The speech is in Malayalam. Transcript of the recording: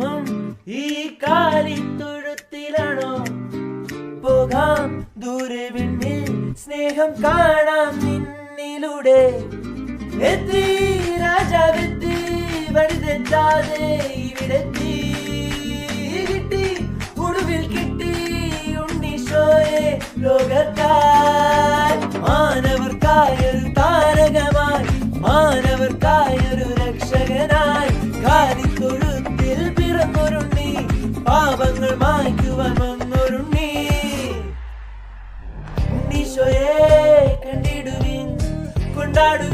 ജന്മം ഈ കാലിത്തൊഴുത്തിലാണോ? പോകാം ദൂരെ വിണ്ണിൽ സ്നേഹം കാണാം നിന്നിലൂടെ. എത്തി രാജാവെത്തി വഴി തെറ്റാതെ ഇവിടെത്തി. കിട്ടി ഒടുവിൽ കിട്ടി ഉണ്ണീശോയെ ലോകത്താൽ. മാനവർക്കായൊരു താരകമായി, മാനവർക്കായൊരു രക്ഷകനായി കാലിത്തൊഴുത്തിൽ പിറന്നൊരുണ്ണി, പാപങ്ങൾ മായ്ക്കുവാൻ വന്നൊരുണ്ണി. ഉണ്ണീശോയെ കണ്ടിടുവിൻ, കൊണ്ടാടുവിൻ.